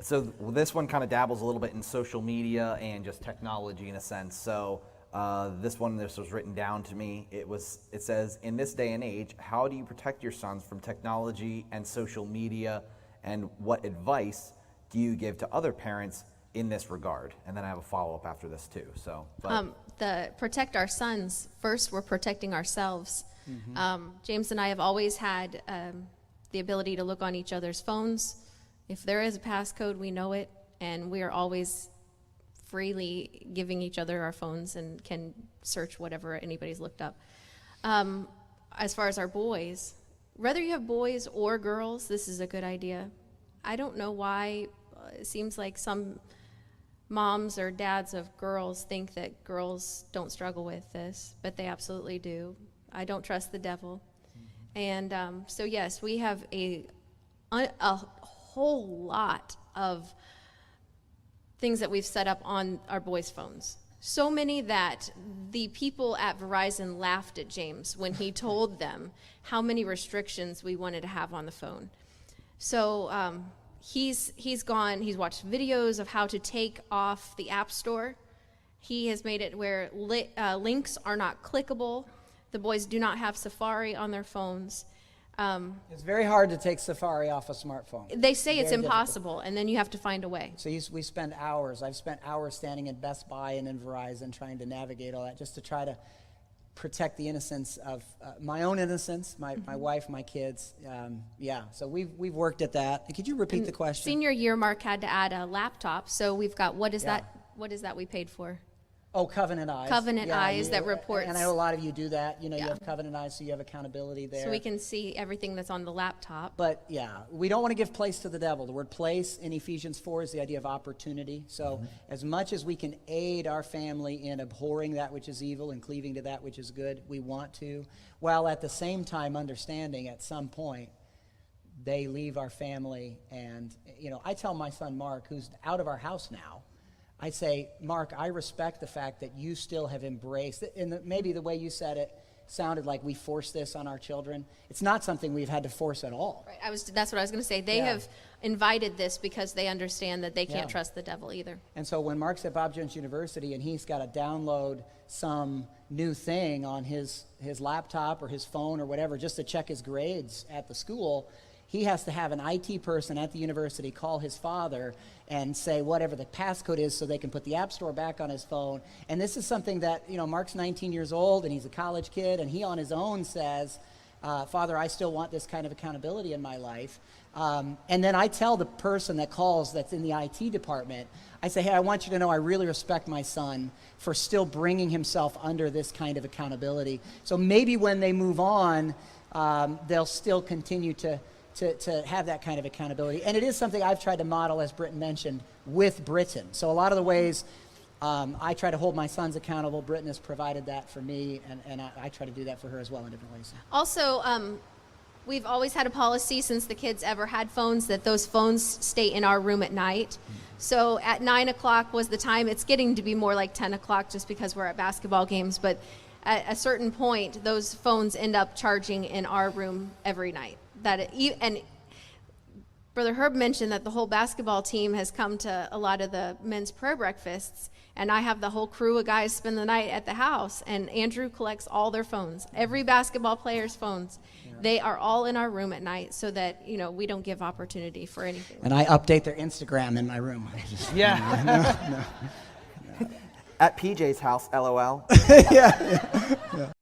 So this one kind of dabbles a little bit in social media and just technology in a sense. So this was written down to me. It says, in this day and age, how do you protect your sons from technology and social media, and what advice do you give to other parents in this regard? And then I have a follow-up after this too. So, protect our sons. First, we're protecting ourselves. James and I have always had the ability to look on each other's phones. If there is a passcode, we know it, and we are always freely giving each other our phones and can search whatever anybody's looked up. As far as our boys, whether you have boys or girls, this is a good idea. I don't know why it seems like some moms or dads of girls think that girls don't struggle with this, but they absolutely do. I don't trust the devil. And so yes, we have a whole lot of things that we've set up on our boys' phones. So many that the people at Verizon laughed at James when he told them how many restrictions we wanted to have on the phone. So he's watched videos of how to take off the App Store. He has made it where links are not clickable. The boys do not have Safari on their phones. It's very hard to take Safari off a smartphone. They say it's Very impossible, difficult. and then you have to find a way. So we spend hours. I've spent hours standing in Best Buy and in Verizon trying to navigate all that, just to try to protect the innocence of my own innocence, my wife, my kids. So we've worked at that. Could you repeat the question? Senior year, Mark had to add a laptop, so we've got, what is that we paid for? Oh, Covenant Eyes. Covenant Eyes that reports. And I know a lot of you do that. You have Covenant Eyes, so you have accountability there. So we can see everything that's on the laptop. But we don't want to give place to the devil. The word place in Ephesians 4 is the idea of opportunity. So as much as we can aid our family in abhorring that which is evil and cleaving to that which is good, we want to, while at the same time understanding at some point they leave our family. And, I tell my son Mark, who's out of our house now, I say, Mark, I respect the fact that you still have embraced it. And maybe the way you said it sounded like we force this on our children. It's not something we've had to force at all. Right. That's what I was going to say. They have invited this because they understand that they can't trust the devil either. And so when Mark's at Bob Jones University and he's got to download some new thing on his laptop or his phone or whatever just to check his grades at the school, he has to have an IT person at the university call his father and say whatever the passcode is so they can put the App Store back on his phone. And this is something that, Mark's 19 years old and he's a college kid, and he on his own says, Father, I still want this kind of accountability in my life. And then I tell the person that calls that's in the IT department, I say, hey, I want you to know I really respect my son for still bringing himself under this kind of accountability. So maybe when they move on, they'll still continue to have that kind of accountability. And it is something I've tried to model, as Britton mentioned, with Britton. So a lot of the ways I try to hold my sons accountable, Britton has provided that for me, and I try to do that for her as well in different ways. Also, we've always had a policy since the kids ever had phones that those phones stay in our room at night. So at 9 o'clock was the time. It's getting to be more like 10 o'clock just because we're at basketball games, but at a certain point, those phones end up charging in our room every night. And Brother Herb mentioned that the whole basketball team has come to a lot of the men's prayer breakfasts, and I have the whole crew of guys spend the night at the house, and Andrew collects all their phones, every basketball player's phones. They are all in our room at night so that, we don't give opportunity for anything. And I update their Instagram in my room. At PJ's house, LOL. Yeah.